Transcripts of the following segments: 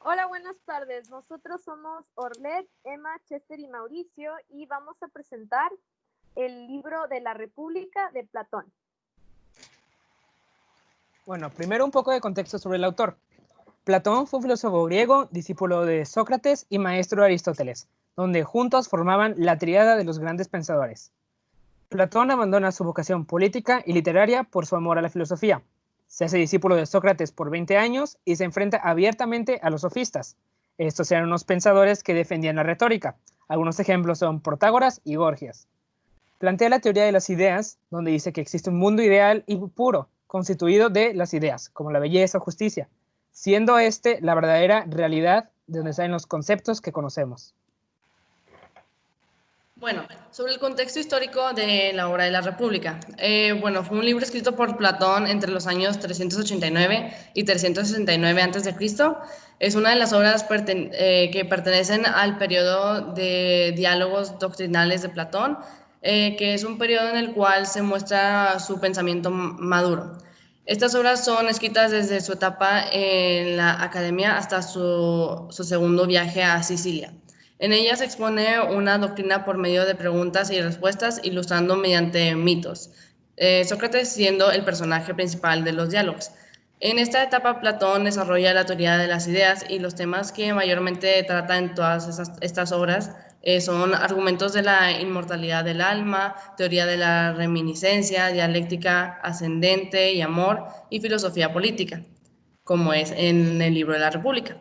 Hola, buenas tardes. Nosotros somos Orlet, Emma, Chester y Mauricio y vamos a presentar el libro de la República de Platón. Bueno, primero un poco de contexto sobre el autor. Platón fue un filósofo griego, discípulo de Sócrates y maestro de Aristóteles, donde juntos formaban la tríada de los grandes pensadores. Platón abandona su vocación política y literaria por su amor a la filosofía. Se hace discípulo de Sócrates por 20 años y se enfrenta abiertamente a los sofistas. Estos eran unos pensadores que defendían la retórica. Algunos ejemplos son Protágoras y Gorgias. Plantea la teoría de las ideas, donde dice que existe un mundo ideal y puro, constituido de las ideas, como la belleza o justicia, siendo este la verdadera realidad de donde salen los conceptos que conocemos. Bueno, sobre el contexto histórico de la obra de la República. Fue un libro escrito por Platón entre los años 389 y 369 a.C. Es una de las obras que pertenecen al periodo de diálogos doctrinales de Platón, que es un periodo en el cual se muestra su pensamiento maduro. Estas obras son escritas desde su etapa en la academia hasta su segundo viaje a Sicilia. En ellas expone una doctrina por medio de preguntas y respuestas, ilustrando mediante mitos, Sócrates siendo el personaje principal de los diálogos. En esta etapa, Platón desarrolla la teoría de las ideas y los temas que mayormente trata en todas estas obras son argumentos de la inmortalidad del alma, teoría de la reminiscencia, dialéctica ascendente y amor, y filosofía política, como es en el libro de la República.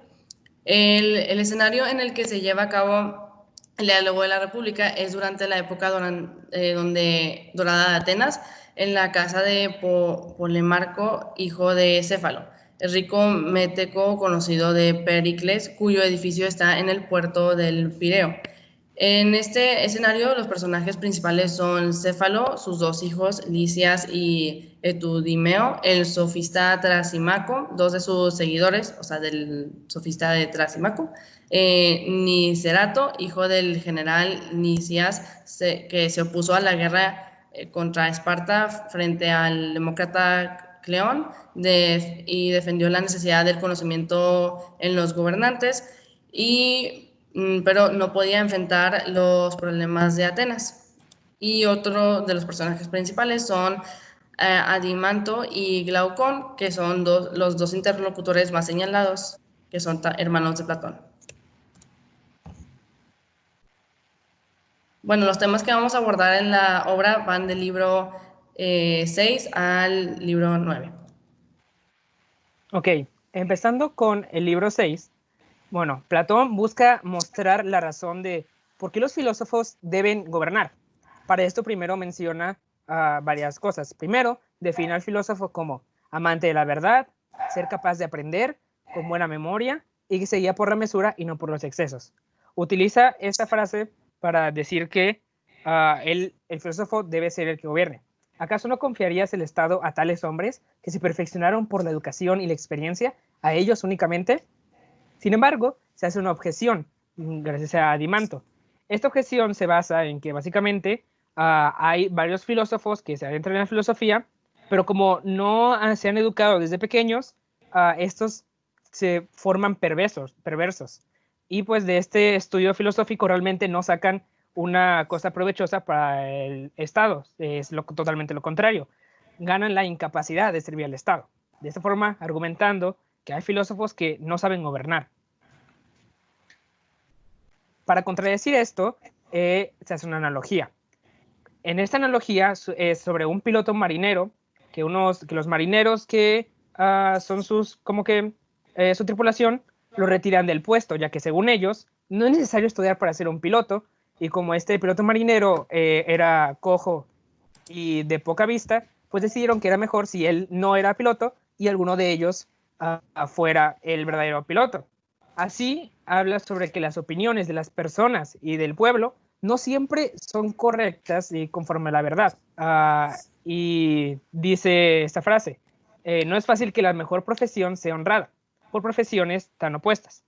El escenario en el que se lleva a cabo el diálogo de la República es durante la época dorada de Atenas, en la casa de Polemarco, hijo de Céfalo, el rico meteco conocido de Pericles, cuyo edificio está en el puerto del Pireo. En este escenario, los personajes principales son Céfalo, sus dos hijos, Lisias y Etudimeo, el sofista Trasimaco, dos de sus seguidores, o sea, del sofista de Trasimaco, Nicerato, hijo del general Nicias, que se opuso a la guerra contra Esparta frente al demócrata Cleón y defendió la necesidad del conocimiento en los gobernantes, pero no podía enfrentar los problemas de Atenas. Y otro de los personajes principales son Adimanto y Glaucón, que son los dos interlocutores más señalados, que son hermanos de Platón. Bueno, los temas que vamos a abordar en la obra van del libro 6 al libro 9. Ok, empezando con el libro 6. Bueno, Platón busca mostrar la razón de por qué los filósofos deben gobernar. Para esto primero menciona varias cosas. Primero, define al filósofo como amante de la verdad, ser capaz de aprender, con buena memoria y que se guía por la mesura y no por los excesos. Utiliza esta frase para decir que el filósofo debe ser el que gobierne. ¿Acaso no confiarías el Estado a tales hombres que se perfeccionaron por la educación y la experiencia, a ellos únicamente? Sin embargo, se hace una objeción gracias a Adimanto. Esta objeción se basa en que básicamente hay varios filósofos que se adentran en la filosofía, pero como no se han educado desde pequeños, estos se forman perversos. Y pues de este estudio filosófico realmente no sacan una cosa provechosa para el Estado, es totalmente lo contrario. Ganan la incapacidad de servir al Estado. De esta forma, argumentando que hay filósofos que no saben gobernar. Para contradecir esto, se hace una analogía. En esta analogía es sobre un piloto marinero, que los marineros que son su tripulación, lo retiran del puesto, ya que según ellos, no es necesario estudiar para ser un piloto, y como este piloto marinero era cojo y de poca vista, pues decidieron que era mejor si él no era piloto y alguno de ellos fuera el verdadero piloto. Así habla sobre que las opiniones de las personas y del pueblo no siempre son correctas y conforme a la verdad. Y dice esta frase, no es fácil que la mejor profesión sea honrada por profesiones tan opuestas.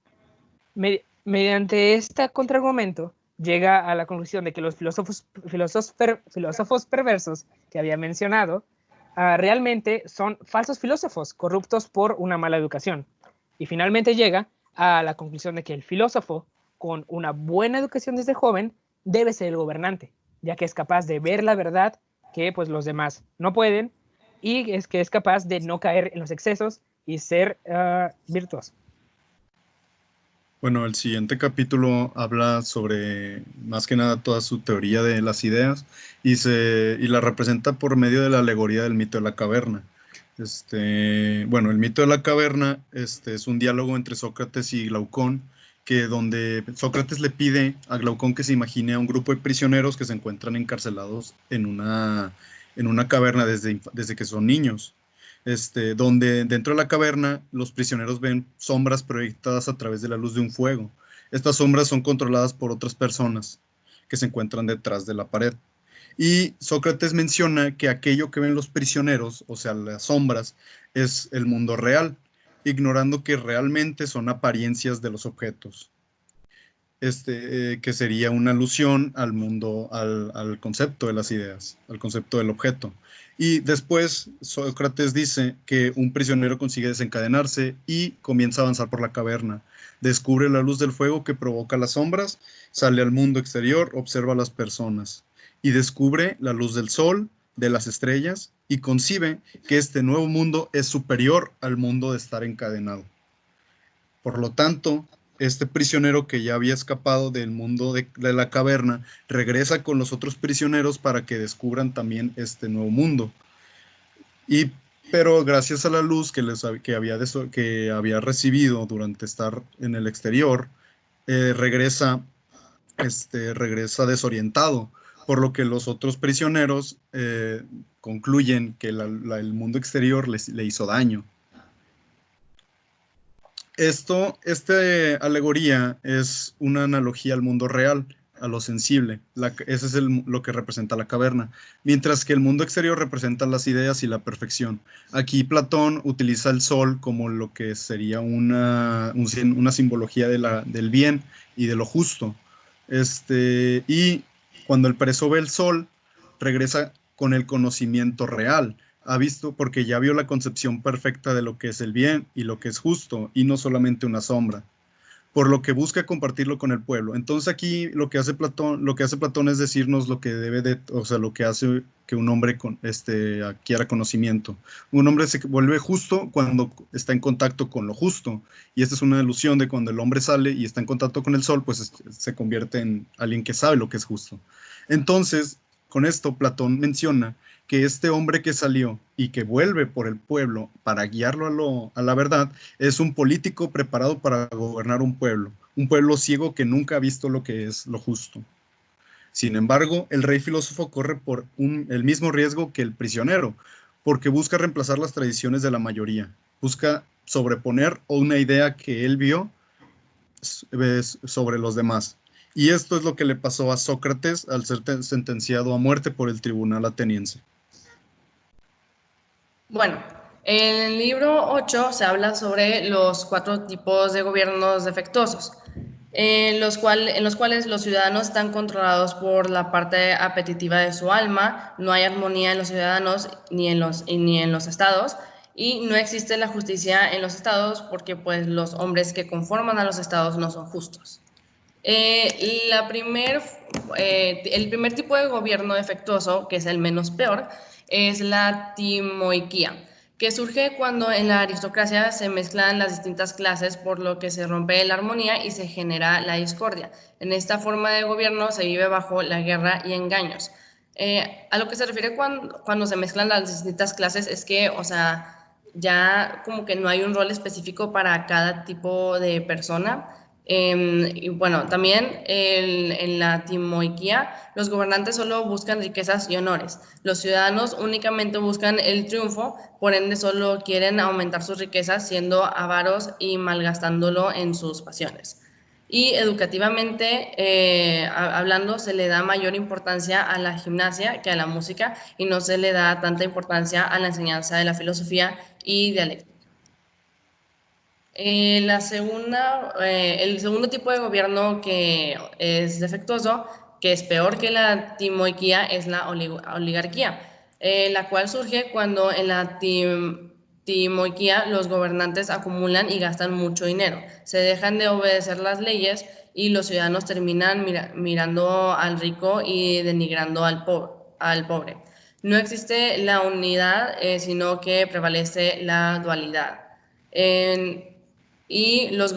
Mediante este contraargumento, llega a la conclusión de que los filósofos perversos que había mencionado realmente son falsos filósofos corruptos por una mala educación. Y finalmente llega a la conclusión de que el filósofo, con una buena educación desde joven, debe ser el gobernante, ya que es capaz de ver la verdad que pues los demás no pueden, y es que es capaz de no caer en los excesos y ser virtuoso. Bueno, el siguiente capítulo habla sobre, más que nada, toda su teoría de las ideas y la representa por medio de la alegoría del mito de la caverna. Bueno, el mito de la caverna es un diálogo entre Sócrates y Glaucón, donde Sócrates le pide a Glaucón que se imagine a un grupo de prisioneros que se encuentran encarcelados en una caverna desde que son niños. Donde dentro de la caverna los prisioneros ven sombras proyectadas a través de la luz de un fuego. Estas sombras son controladas por otras personas que se encuentran detrás de la pared. Y Sócrates menciona que aquello que ven los prisioneros, o sea, las sombras, es el mundo real, ignorando que realmente son apariencias de los objetos. Que sería una alusión al mundo, al concepto de las ideas, al concepto del objeto. Y después Sócrates dice que un prisionero consigue desencadenarse y comienza a avanzar por la caverna. Descubre la luz del fuego que provoca las sombras, sale al mundo exterior, observa a las personas y descubre la luz del sol, de las estrellas, y concibe que este nuevo mundo es superior al mundo de estar encadenado. Por lo tanto, este prisionero que ya había escapado del mundo de la caverna regresa con los otros prisioneros para que descubran también este nuevo mundo. Pero gracias a la luz que había recibido durante estar en el exterior, regresa desorientado, por lo que los otros prisioneros concluyen que el mundo exterior le hizo daño. Esta alegoría es una analogía al mundo real, a lo sensible. Ese es lo que representa la caverna, mientras que el mundo exterior representa las ideas y la perfección. Aquí Platón utiliza el sol como lo que sería una simbología del bien y de lo justo. Y cuando el preso ve el sol, regresa con el conocimiento real. Ha visto porque ya vio la concepción perfecta de lo que es el bien y lo que es justo, y no solamente una sombra, por lo que busca compartirlo con el pueblo. Entonces aquí lo que hace Platón es decirnos lo que lo que hace que un hombre adquiera conocimiento. Un hombre se vuelve justo cuando está en contacto con lo justo, y esta es una ilusión de cuando el hombre sale y está en contacto con el sol, pues se convierte en alguien que sabe lo que es justo. Entonces, con esto Platón menciona que este hombre que salió y que vuelve por el pueblo para guiarlo a la verdad es un político preparado para gobernar un pueblo ciego que nunca ha visto lo que es lo justo. Sin embargo, el rey filósofo corre por el mismo riesgo que el prisionero, porque busca reemplazar las tradiciones de la mayoría, busca sobreponer una idea que él vio sobre los demás. Y esto es lo que le pasó a Sócrates al ser sentenciado a muerte por el tribunal ateniense. Bueno, en el libro 8 se habla sobre los 4 tipos de gobiernos defectuosos, en los cuales los ciudadanos están controlados por la parte apetitiva de su alma, no hay armonía en los ciudadanos ni en los estados, y no existe la justicia en los estados porque pues, los hombres que conforman a los estados no son justos. El primer tipo de gobierno defectuoso, que es el menos peor, es la timoiquía, que surge cuando en la aristocracia se mezclan las distintas clases, por lo que se rompe la armonía y se genera la discordia. En esta forma de gobierno se vive bajo la guerra y engaños. A lo que se refiere cuando se mezclan las distintas clases es que, o sea, ya como que no hay un rol específico para cada tipo de persona. Y bueno, también en la timoiquía, los gobernantes solo buscan riquezas y honores. Los ciudadanos únicamente buscan el triunfo, por ende solo quieren aumentar sus riquezas siendo avaros y malgastándolo en sus pasiones. Y educativamente hablando, se le da mayor importancia a la gimnasia que a la música y no se le da tanta importancia a la enseñanza de la filosofía y dialéctica. El segundo tipo de gobierno que es defectuoso, que es peor que la timoiquía, es la oligarquía, la cual surge cuando en la timoiquía, los gobernantes acumulan y gastan mucho dinero, se dejan de obedecer las leyes y los ciudadanos terminan mirando al rico y denigrando al pobre. No existe la unidad, sino que prevalece la dualidad. Y los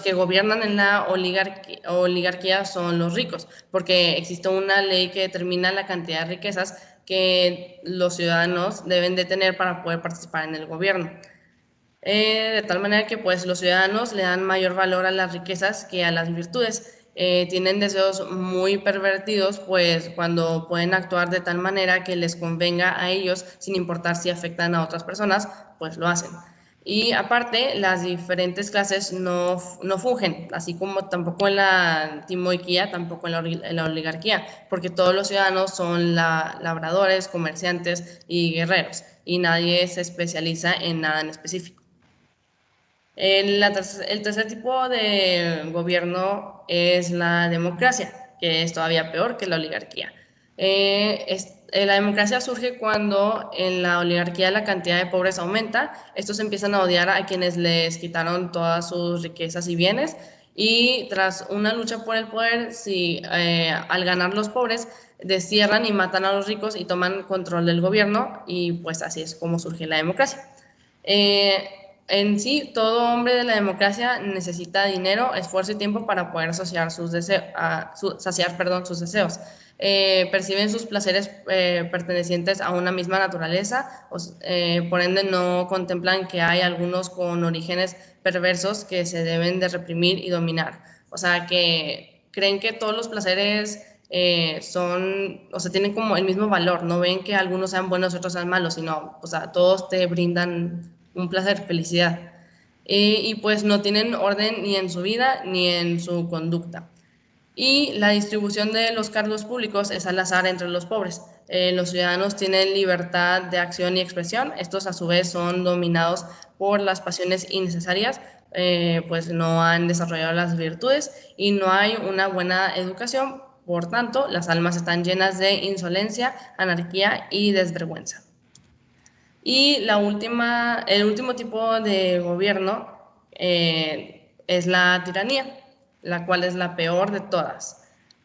que gobiernan en la oligarquía son los ricos, porque existe una ley que determina la cantidad de riquezas que los ciudadanos deben de tener para poder participar en el gobierno. De tal manera que pues los ciudadanos le dan mayor valor a las riquezas que a las virtudes. Tienen deseos muy pervertidos, pues cuando pueden actuar de tal manera que les convenga a ellos, sin importar si afectan a otras personas, pues lo hacen. Y aparte, las diferentes clases no fungen, así como tampoco en la timoiquía, tampoco en la oligarquía, porque todos los ciudadanos son labradores, comerciantes y guerreros, y nadie se especializa en nada en específico. El tercer tipo de gobierno es la democracia, que es todavía peor que la oligarquía. La democracia surge cuando en la oligarquía la cantidad de pobres aumenta, estos empiezan a odiar a quienes les quitaron todas sus riquezas y bienes, y tras una lucha por el poder, al ganar los pobres, destierran y matan a los ricos y toman control del gobierno, y pues así es como surge la democracia. En sí, todo hombre de la democracia necesita dinero, esfuerzo y tiempo para poder saciar sus deseos. Perciben sus placeres pertenecientes a una misma naturaleza, por ende no contemplan que hay algunos con orígenes perversos que se deben de reprimir y dominar. O sea, que creen que todos los placeres tienen como el mismo valor, no ven que algunos sean buenos y otros sean malos, sino, todos te brindan un placer, felicidad. Y pues no tienen orden ni en su vida ni en su conducta. Y la distribución de los cargos públicos es al azar entre los pobres. Los ciudadanos tienen libertad de acción y expresión. Estos a su vez son dominados por las pasiones innecesarias, pues no han desarrollado las virtudes y no hay una buena educación. Por tanto, las almas están llenas de insolencia, anarquía y desvergüenza. Y el último tipo de gobierno es la tiranía, la cual es la peor de todas.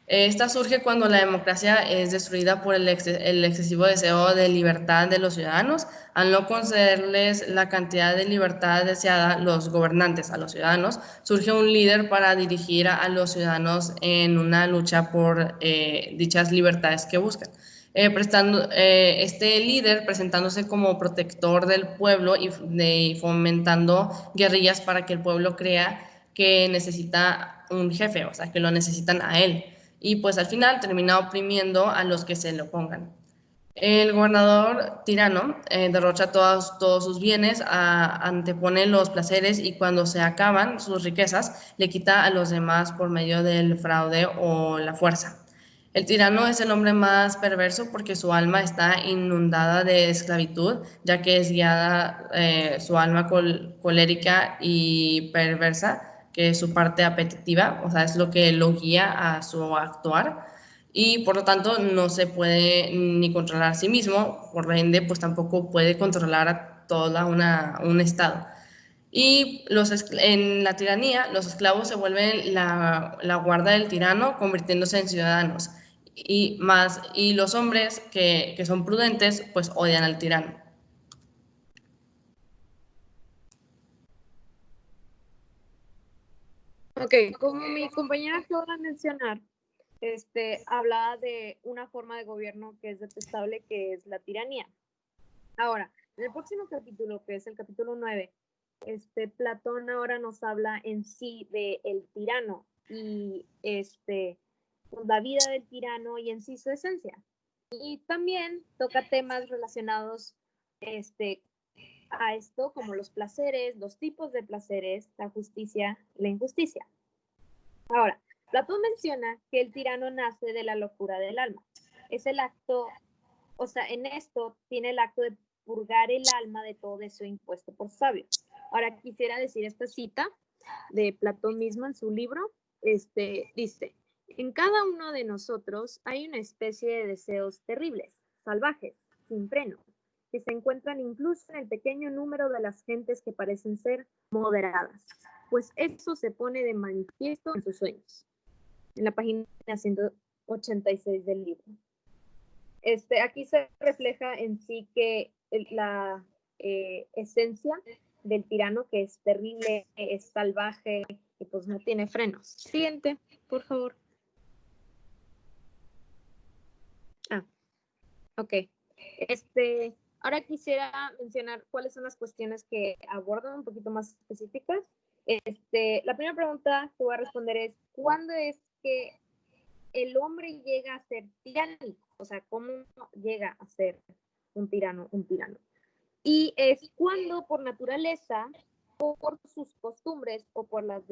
Esta surge cuando la democracia es destruida por el excesivo deseo de libertad de los ciudadanos, al no concederles la cantidad de libertad deseada los gobernantes a los ciudadanos. Surge un líder para dirigir a los ciudadanos en una lucha por dichas libertades que buscan. Este líder presentándose como protector del pueblo y fomentando guerrillas para que el pueblo crea que necesita un jefe, o sea, que lo necesitan a él. Y pues al final termina oprimiendo a los que se le opongan. El gobernador tirano derrocha todos sus bienes, antepone los placeres y cuando se acaban sus riquezas, le quita a los demás por medio del fraude o la fuerza. El tirano es el hombre más perverso porque su alma está inundada de esclavitud, ya que es guiada su alma colérica y perversa, que es su parte apetitiva, o sea, es lo que lo guía a su actuar, y por lo tanto no se puede ni controlar a sí mismo, por ende, pues tampoco puede controlar a toda un estado. Y en la tiranía, los esclavos se vuelven la guarda del tirano, convirtiéndose en ciudadanos. Y los hombres que son prudentes, pues odian al tirano. Ok, como mi compañera acaba de mencionar, hablaba de una forma de gobierno que es detestable, que es la tiranía. Ahora, en el próximo capítulo, que es el capítulo 9, Platón ahora nos habla en sí de el tirano y la vida del tirano y en sí su esencia. Y también toca temas relacionados a esto, como los placeres, los tipos de placeres, la justicia y la injusticia. Ahora, Platón menciona que el tirano nace de la locura del alma. Es el acto, en esto tiene el acto de purgar el alma de todo deseo impuesto por sabios. Ahora quisiera decir esta cita de Platón mismo en su libro. Dice: en cada uno de nosotros hay una especie de deseos terribles, salvajes, sin freno, que se encuentran incluso en el pequeño número de las gentes que parecen ser moderadas, pues eso se pone de manifiesto en sus sueños. En la página 186 del libro. Aquí se refleja en sí que la esencia del tirano, que es terrible, es salvaje y pues no tiene frenos. Siguiente, por favor. Ok. Ahora quisiera mencionar cuáles son las cuestiones que abordan un poquito más específicas. La primera pregunta que voy a responder es, ¿cuándo es que el hombre llega a ser tiránico? O sea, ¿cómo llega a ser un tirano? Y es cuando por naturaleza, por sus costumbres o por las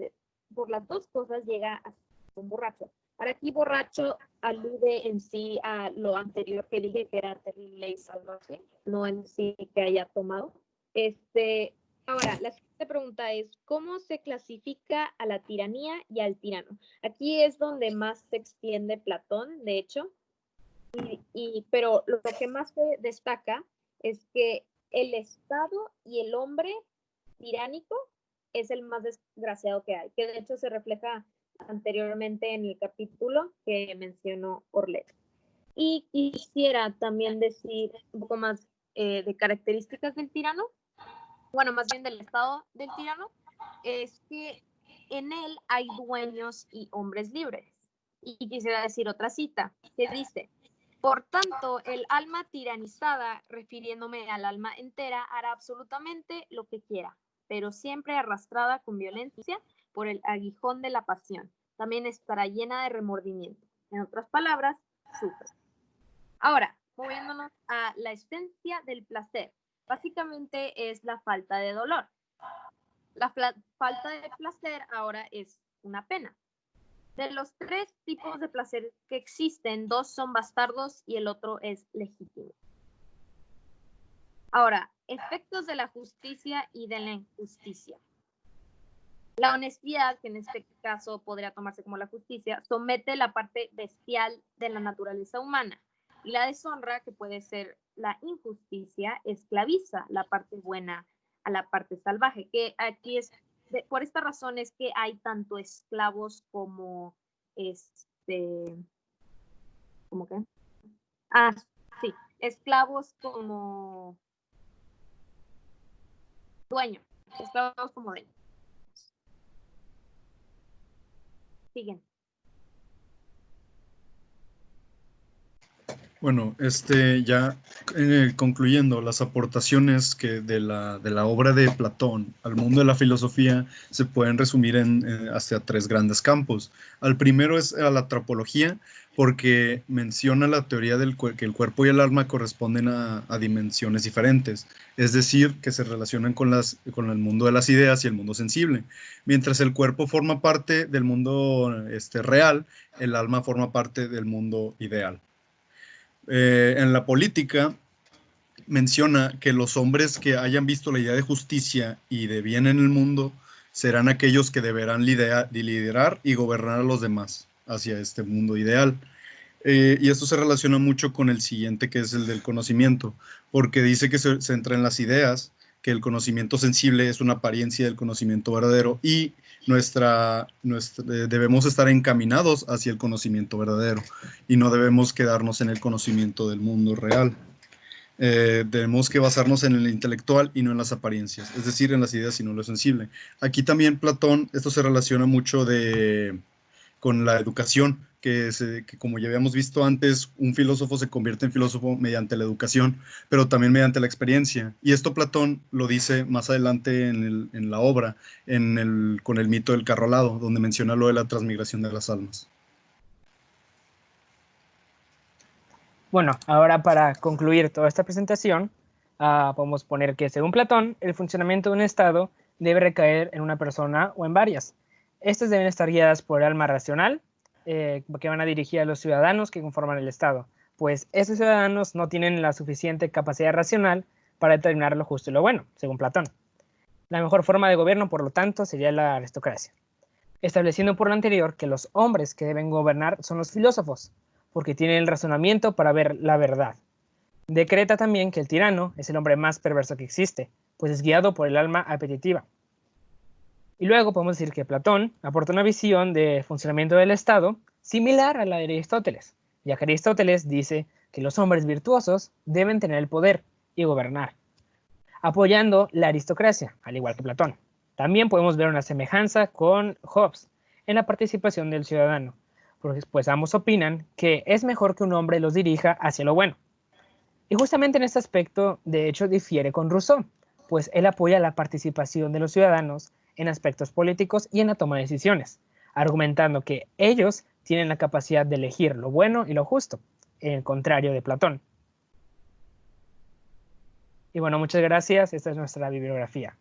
dos cosas llega a ser un borracho. Ahora aquí borracho alude en sí a lo anterior que dije, que era terrible y salvaje, no en sí que haya tomado. Ahora, la siguiente pregunta es, ¿cómo se clasifica a la tiranía y al tirano? Aquí es donde más se extiende Platón, de hecho, pero lo que más se destaca es que el Estado y el hombre tiránico es el más desgraciado que hay, que de hecho se refleja anteriormente en el capítulo que mencionó Orlet. Y quisiera también decir un poco más de características del tirano, bueno, más bien del estado del tirano, es que en él hay dueños y hombres libres. Y quisiera decir otra cita que dice, por tanto, el alma tiranizada, refiriéndome al alma entera, hará absolutamente lo que quiera, pero siempre arrastrada con violencia por el aguijón de la pasión. También estará llena de remordimiento. En otras palabras, sufre. Ahora, moviéndonos a la esencia del placer. Básicamente es la falta de dolor. La falta de placer ahora es una pena. De los 3 tipos de placer que existen, 2 son bastardos y el otro es legítimo. Ahora, efectos de la justicia y de la injusticia. La honestidad, que en este caso podría tomarse como la justicia, somete la parte bestial de la naturaleza humana. Y la deshonra, que puede ser la injusticia, esclaviza la parte buena a la parte salvaje, que aquí es, por esta razón es que hay tanto esclavos como ¿cómo que? Sí, esclavos como dueños, esclavos como dueños. Siguen. Bueno, ya concluyendo, las aportaciones de la obra de Platón al mundo de la filosofía se pueden resumir hacia 3 grandes campos. Al primero es a la antropología, porque menciona la teoría que el cuerpo y el alma corresponden a dimensiones diferentes, es decir, que se relacionan con el mundo de las ideas y el mundo sensible. Mientras el cuerpo forma parte del mundo real, el alma forma parte del mundo ideal. En la política menciona que los hombres que hayan visto la idea de justicia y de bien en el mundo serán aquellos que deberán liderar y gobernar a los demás hacia este mundo ideal. Y esto se relaciona mucho con el siguiente, que es el del conocimiento, porque dice que se centra en las ideas, que el conocimiento sensible es una apariencia del conocimiento verdadero y debemos estar encaminados hacia el conocimiento verdadero y no debemos quedarnos en el conocimiento del mundo real. Tenemos que basarnos en el intelectual y no en las apariencias, es decir, en las ideas y no en lo sensible. Aquí también Platón, esto se relaciona mucho con la educación, que como ya habíamos visto antes, un filósofo se convierte en filósofo mediante la educación, pero también mediante la experiencia. Y esto Platón lo dice más adelante en la obra, con el mito del carro alado, donde menciona lo de la transmigración de las almas. Bueno, ahora para concluir toda esta presentación, podemos poner que según Platón, el funcionamiento de un Estado debe recaer en una persona o en varias. Estas deben estar guiadas por el alma racional, que van a dirigir a los ciudadanos que conforman el Estado, pues estos ciudadanos no tienen la suficiente capacidad racional para determinar lo justo y lo bueno, según Platón. La mejor forma de gobierno, por lo tanto, sería la aristocracia, estableciendo por lo anterior que los hombres que deben gobernar son los filósofos, porque tienen el razonamiento para ver la verdad. Decreta también que el tirano es el hombre más perverso que existe, pues es guiado por el alma apetitiva. Y luego podemos decir que Platón aporta una visión de funcionamiento del Estado similar a la de Aristóteles, ya que Aristóteles dice que los hombres virtuosos deben tener el poder y gobernar, apoyando la aristocracia, al igual que Platón. También podemos ver una semejanza con Hobbes en la participación del ciudadano, porque pues ambos opinan que es mejor que un hombre los dirija hacia lo bueno. Y justamente en este aspecto, de hecho, difiere con Rousseau, pues él apoya la participación de los ciudadanos en aspectos políticos y en la toma de decisiones, argumentando que ellos tienen la capacidad de elegir lo bueno y lo justo, en el contrario de Platón. Y bueno, muchas gracias. Esta es nuestra bibliografía.